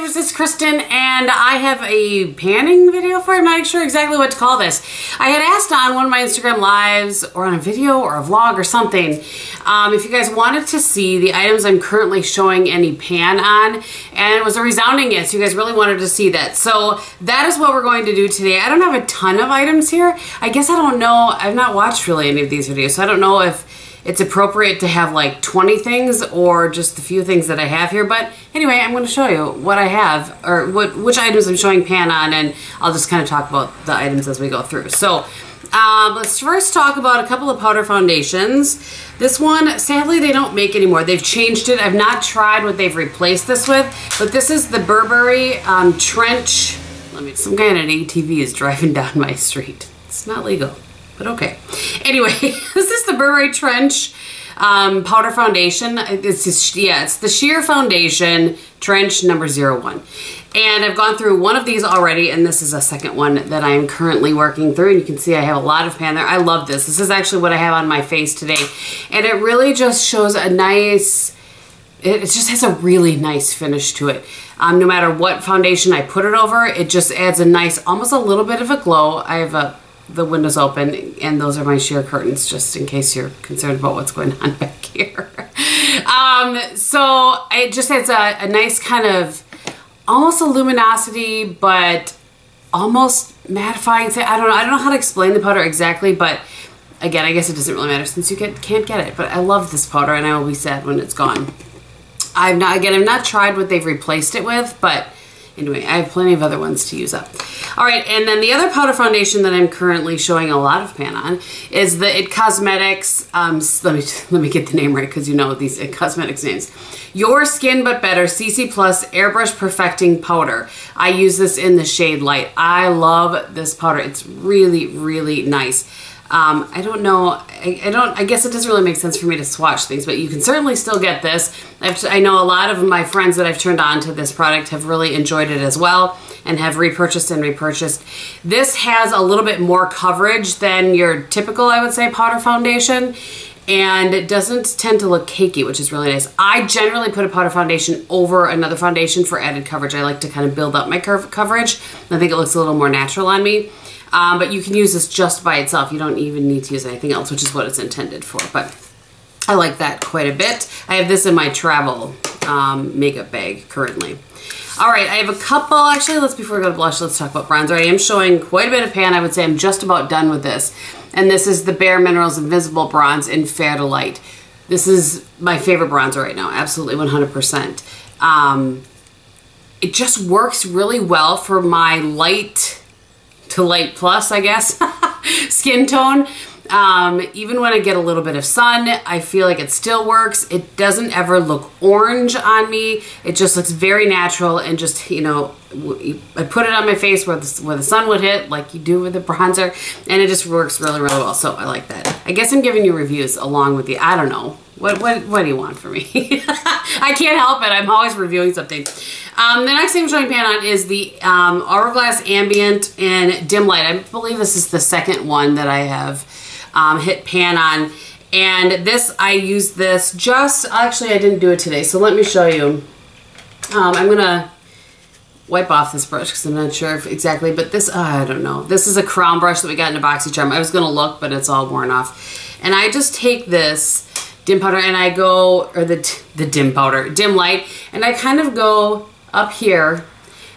YouTubers, it's Kristin, and I have a panning video for it. I'm not sure exactly what to call this. I had asked on one of my Instagram lives, or on a video, or a vlog, or something, if you guys wanted to see the items I'm currently showing any pan on, and it was a resounding yes. You guys really wanted to see that. So that is what we're going to do today. I don't have a ton of items here. I guess I don't know. I've not watched really any of these videos, so I don't know if it's appropriate to have like 20 things or just the few things that I have here. But anyway, I'm going to show you what I have, or which items I'm showing pan on, and I'll just kind of talk about the items as we go through. So let's first talk about a couple of powder foundations. This one, sadly, they don't make anymore. They've changed it. I've not tried what they've replaced this with, but this is the Burberry Trench. Some guy in an ATV is driving down my street. It's not legal. But okay. Anyway, this is the Burberry Trench powder foundation. It's the sheer foundation trench number 01. And I've gone through one of these already, and this is a second one that I'm currently working through. And you can see I have a lot of pan there. I love this. This is actually what I have on my face today. And it really just shows a nice, it just has a really nice finish to it. No matter what foundation I put it over, it just adds a nice, almost a little bit of a glow. I have the windows open, and those are my sheer curtains, just in case you're concerned about what's going on back here. So it just has a nice kind of almost a luminosity, but almost mattifying. I don't know how to explain the powder exactly, but again, I guess it doesn't really matter since you can't get it. But I love this powder, and I will be sad when it's gone. I've not tried what they've replaced it with, but anyway, I have plenty of other ones to use up. All right, and then the other powder foundation that I'm currently showing a lot of pan on is the It Cosmetics, let me get the name right because you know these It Cosmetics names. Your Skin But Better CC Plus Airbrush Perfecting Powder. I use this in the shade Light. I love this powder. It's really, really nice. I don't know, I guess it doesn't really make sense for me to swatch things, but you can certainly still get this. I know a lot of my friends that I've turned on to this product have really enjoyed it as well and have repurchased and repurchased. This has a little bit more coverage than your typical, I would say, powder foundation, and it doesn't tend to look cakey, which is really nice. I generally put a powder foundation over another foundation for added coverage. I like to kind of build up my coverage. I think it looks a little more natural on me. But you can use this just by itself. You don't even need to use anything else, which is what it's intended for. But I like that quite a bit. I have this in my travel makeup bag currently. All right, I have a couple. Actually, before we go to blush, let's talk about bronzer. I am showing quite a bit of pan. I would say I'm just about done with this. And this is the Bare Minerals Invisible Bronze in Fair to Light. This is my favorite bronzer right now. Absolutely 100%. It just works really well for my light to light plus, I guess, skin tone. Even when I get a little bit of sun, I feel like it still works. It doesn't ever look orange on me. It just looks very natural, and just, you know, I put it on my face where the sun would hit, like you do with the bronzer, and it just works really, really well. So I like that. I guess I'm giving you reviews along with the, I don't know. What do you want from me? I can't help it. I'm always reviewing something. The next thing I'm showing pan on is the Hourglass Ambient in Dim Light. I believe this is the second one that I have hit pan on. And this, I use this just, actually I didn't do it today, so let me show you. I'm gonna wipe off this brush because I'm not sure if exactly, but this, I don't know. This is a crown brush that we got in a BoxyCharm. I was gonna look, but it's all worn off. And I just take this dim powder and I go, or the dim powder, dim light, and I kind of go up here,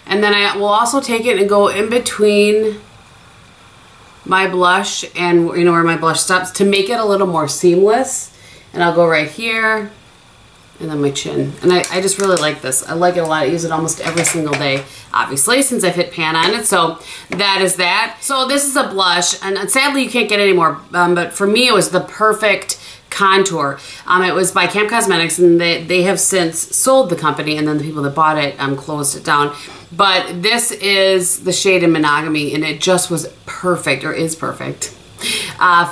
and then I will also take it and go in between my blush and, you know, where my blush stops, to make it a little more seamless. And I'll go right here, and then my chin. And I just really like this. I like it a lot. I use it almost every single day, obviously, since I've hit pan on it. So that is that. So this is a blush, and sadly you can't get any more, but for me it was the perfect contour. It was by Camp Cosmetics, and they have since sold the company, and then the people that bought it closed it down. But this is the shade in Monogamy, and it just was perfect, or is perfect,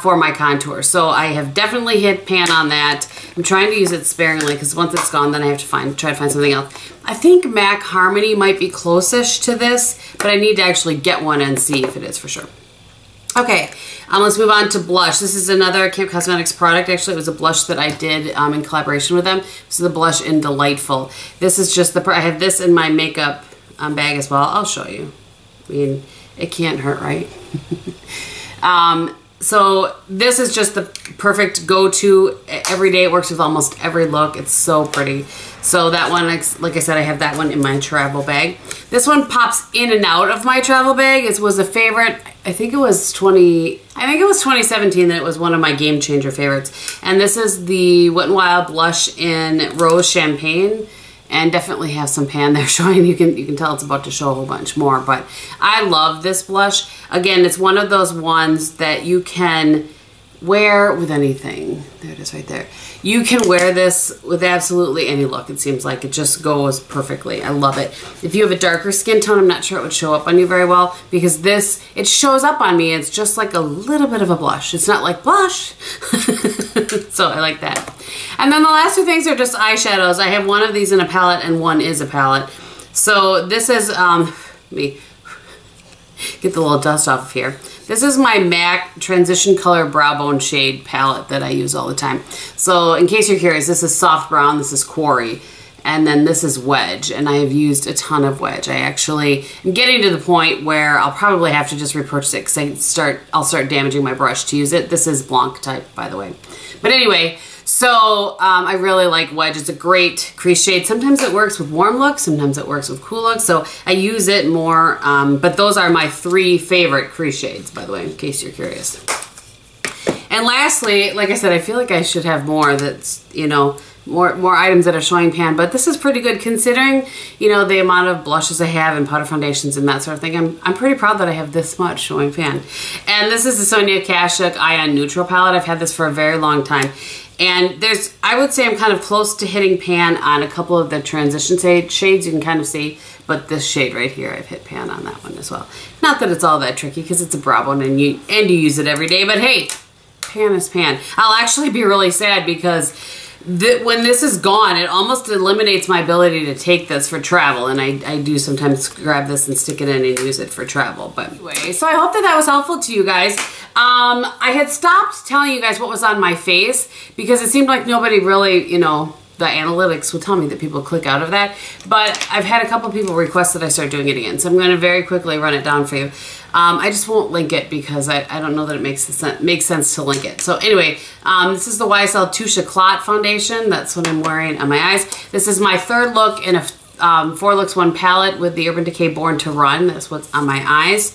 for my contour. So I have definitely hit pan on that. I'm trying to use it sparingly because once it's gone, then I have to try to find something else. I think MAC Harmony might be closest to this, but I need to actually get one and see if it is for sure. Okay, let's move on to blush. This is another Camp Cosmetics product. Actually, it was a blush that I did in collaboration with them. This is the blush in Delightful. This is just I have this in my makeup bag as well. I'll show you. I mean, it can't hurt, right? So this is just the perfect go-to every day. It works with almost every look. It's so pretty. So that one, like I said, I have that one in my travel bag. This one pops in and out of my travel bag. It was a favorite. I think it was 2017 that it was one of my game changer favorites. And this is the Wet n Wild blush in Rose Champagne. And definitely have some pan there showing. You can tell it's about to show a whole bunch more, but I love this blush. Again, it's one of those ones that you can wear with anything. There it is right there. You can wear this with absolutely any look. It seems like it just goes perfectly. I love it. If you have a darker skin tone, I'm not sure it would show up on you very well because this, it shows up on me. It's just like a little bit of a blush. It's not like blush. So I like that. And then the last two things are just eyeshadows. I have one of these in a palette and one is a palette. So this is, let me get the little dust off of here. This is my MAC Transition Color Brow Bone Shade palette that I use all the time. So in case you're curious, this is Soft Brown, this is Quarry, and then this is Wedge, and I have used a ton of Wedge. I actually am getting to the point where I'll probably have to just repurchase it because I'll start damaging my brush to use it. This is Blanc type, by the way. But anyway, so I really like Wedge. It's a great crease shade. Sometimes it works with warm looks, sometimes it works with cool looks, so I use it more, but those are my 3 favorite crease shades, by the way, in case you're curious. And lastly, like I said, I feel like I should have more that's, you know, more items that are showing pan, but this is pretty good considering, you know, the amount of blushes I have and powder foundations and that sort of thing. I'm pretty proud that I have this much showing pan. And this is the Sonia Kashuk Ion Neutral palette. I've had this for a very long time. And I would say I'm kind of close to hitting pan on a couple of the transition shades you can kind of see, but this shade right here, I've hit pan on that one as well. Not that it's all that tricky because it's a brow bone and you use it every day, but hey, pan is pan. I'll actually be really sad because when this is gone, it almost eliminates my ability to take this for travel, and I do sometimes grab this and stick it in and use it for travel. But anyway, so I hope that was helpful to you guys. I had stopped telling you guys what was on my face because it seemed like nobody really, you know, the analytics would tell me that people click out of that. But I've had a couple people request that I start doing it again, so I'm going to very quickly run it down for you. I just won't link it because I don't know that it makes sense to link it. So anyway, this is the YSL Touche Éclat foundation. That's what I'm wearing on my eyes. This is my 3rd look in a 4 looks 1 palette with the Urban Decay Born to Run. That's what's on my eyes.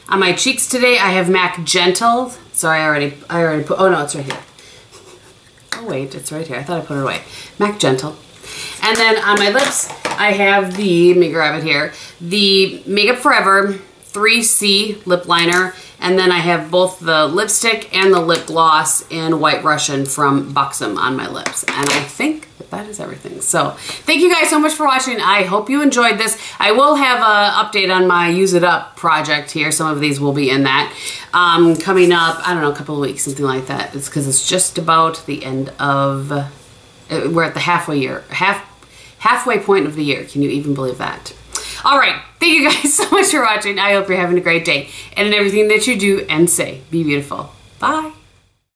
On my cheeks today, I have MAC Gentle. Sorry, I already put, oh no, it's right here. Oh wait, it's right here. I thought I put it away. MAC Gentle. And then on my lips, I have the, let me grab it here, the Makeup Forever 3C lip liner, and then I have both the lipstick and the lip gloss in White Russian from Buxom on my lips. And I think that is everything. So thank you guys so much for watching. I hope you enjoyed this. I will have an update on my Use It Up project here. Some of these will be in that. Coming up, I don't know, a couple of weeks, something like that. It's because it's just about the end of, we're at the halfway point of the year. Can you even believe that? All right, thank you guys so much for watching. I hope you're having a great day. And in everything that you do and say, be beautiful. Bye.